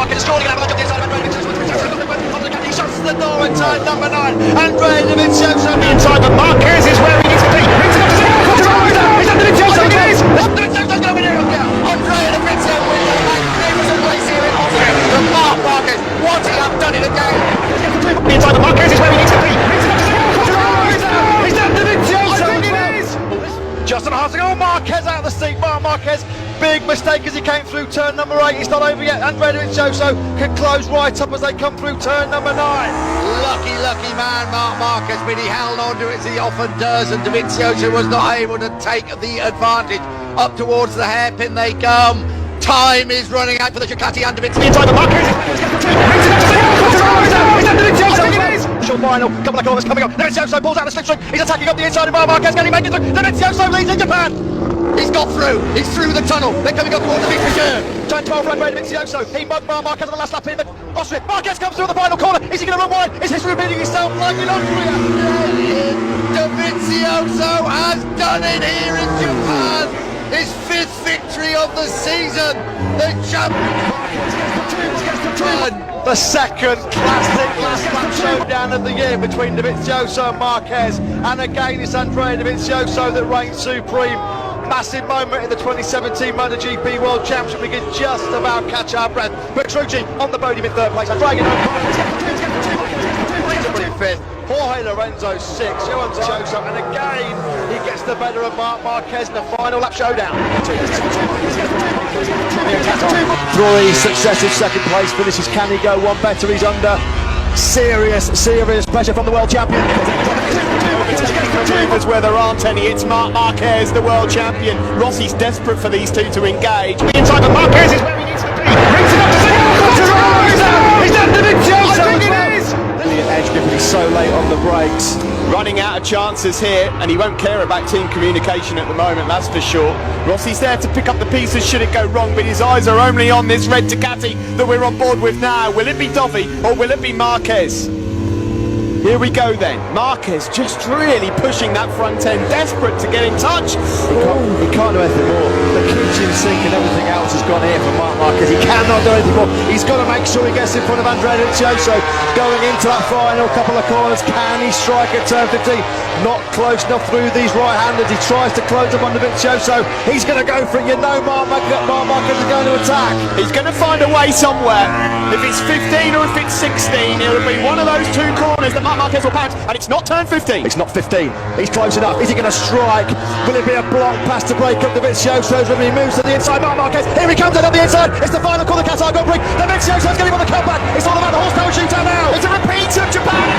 Marquez is crawling out of the inside of Andrea Dovizioso. He shuts the door at turn number 9. Andrea Dovizioso inside, but Marquez is where he needs to be. He's at Dovizioso. Dovizioso's going to win it again. Andrea Dovizioso wins a magnificent race here in Austria. But Marquez, what he have done it again. Inside, but Marquez is where he needs to be. He's at Dovizioso. Justin Harsing, Marquez out of the seat. Marquez, big mistake as he came through turn number 8. It's not over yet. Andrea Dovizioso can close right up as they come through turn number 9. Lucky man, Marquez, but he held on to it as he often does, and Dovizioso was not able to take the advantage. Up towards the hairpin they come. Time is running out for the Ducati and Dovizioso. Inside the Marquez. Short final, couple of corners coming up. Dovizioso pulls out the slipstream. He's attacking up the inside of Marquez. Can he make it through? Dovizioso leads in Japan. He's got through. He's through the tunnel. They're coming up towards the big fissure. Turn 12 for Andrea Dovizioso. He mugged Marquez on the last lap in Austria. Marquez comes through the final corner. Is he going to run wide? Is history repeating itself like in Austria? Dovizioso has done it here in Japan. His 5th victory of the season. The champion. The second classic last lap showdown of the year between Dovizioso and Marquez, and again it's Andrea Dovizioso that reigns supreme. Massive moment in the 2017 MotoGP World Championship. We can just about catch our breath. Petrucci on the podium in 3rd place. Dragging over. 5th. Jorge Lorenzo 6th. Dovizioso, and again he gets the better of Marquez in the final lap showdown. 3 successive second place finishes. Can he go one better? He's under serious pressure from the world champion. Where there aren't any, it's Marquez, the world champion. Rossi's desperate for these two to engage. Inside, but Marquez is where he needs to be. Brings it up to He's done Dovizioso. I think it is. Brilliant edge grip, he's so late on the brakes. Running out of chances here, and he won't care about team communication at the moment, that's for sure. Rossi's there to pick up the pieces should it go wrong, but his eyes are only on this red Ducati that we're on board with now. Will it be Dovi or will it be Marquez? Here we go then. Marquez just really pushing that front end, desperate to get in touch. He can't do anything more. The kitchen sink and everything else has gone here for Marquez. He cannot do anything more. He's got to make sure he gets in front of Andrea Dovizioso going into that final couple of corners. Can he strike at turn 15? Not close enough through these right-handers. He tries to close up on Dovizioso. He's going to go for it. You know Marquez is going to attack. He's going to find a way somewhere. If it's 15 or if it's 16, it'll be one of those two corners that Marquez will pounce, and it's not turn 15. It's not 15. He's close enough. Is he going to strike? Will it be a block pass to break up Dovizioso's when he moves to the inside? Marquez, here he comes out on the inside. It's the final call, the Qatar Grand Prix. Dovizioso's getting on the comeback. It's all about the horsepower shootout now. It's a repeat of Japan.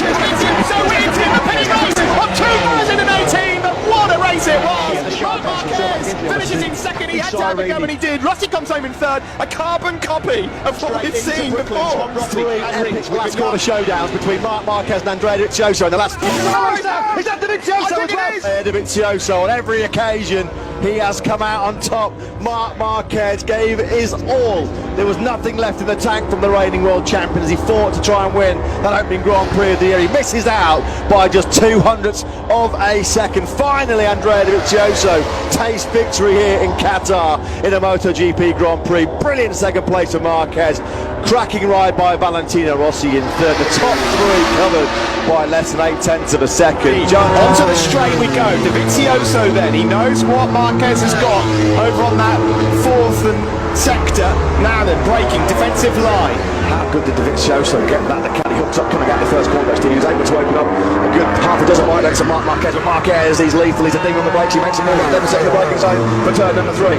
Dovizioso wins in the penny race of 2018, but what a race it was. Marquez finishes in 2nd. He had to have a go, and he did. Rossi comes home in 3rd. A carbon copy of what we've seen before. 3 epic last quarter showdowns between Marquez and Andrea Dovizioso in the last. Is that Dovizioso as well? Dovizioso on every occasion he has come out on top. Marquez gave his all. There was nothing left in the tank from the reigning world champion as he fought to try and win that opening Grand Prix of the year. He misses out by just 0.02 of a second. Finally, Andrea Dovizioso tastes victory here in Qatar in a MotoGP Grand Prix. Brilliant second place for Marquez. Cracking ride by Valentino Rossi in 3rd. The top 3 covered by less than 0.8 of a second. Onto the straight we go. Dovizioso then. He knows what Marquez has got over on that 4th and sector. Now then, breaking defensive line. How good did Dovizioso get that? The caddy hooks up coming out the first corner. He was able to open up a good half a dozen wide lengths of Marquez. But Marquez, he's lethal. He's a thing on the brakes. He makes a move at 11 the braking zone for turn number 3.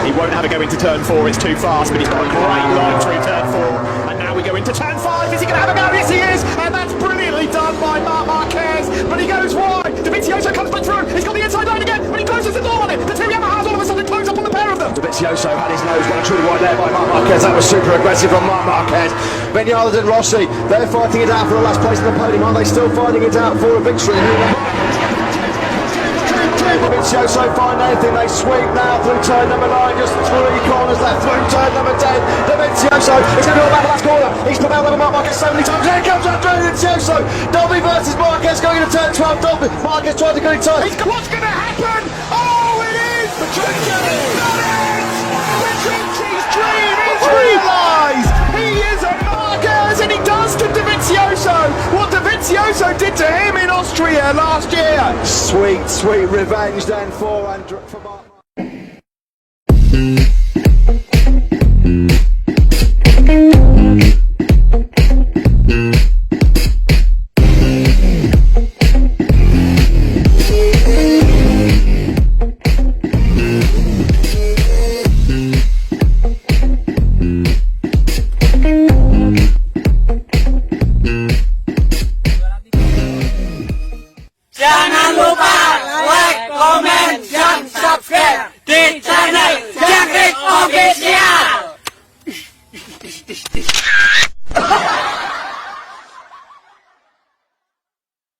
He won't have a go into turn 4. It's too fast, but he's got a great line through turn 4. And now we go into turn 5. Is he going to have a go? Yes, he is. And that's brilliantly done by Marquez. But he goes wide. Dovizioso comes back through. He's got the inside line again. When he closes the door on it, the two Yamahas all of a sudden close up on the pair of them. Dovizioso had his nose going true wide there by Marquez. That was super aggressive from Marquez. Vinales and Rossi, they're fighting it out for the last place on the podium. Are they still fighting it out for a victory? Dovizioso find anything, they sweep now through turn number 9, just 3 corners left through turn number 10. Dovizioso is going to go about the last corner. He's come out with Marquez so many times. Here comes Andrea Dovizioso. Dovi versus Marquez going into turn 12. Dovi, Marquez trying to go in time. What's going to happen? Oh, it is! Petrucci! Petrucci's dream is realised! Alonso did to him in Austria last year. Sweet revenge then for Mark. Jangan lupa like, comment, dan subscribe di channel Jangkrik Official.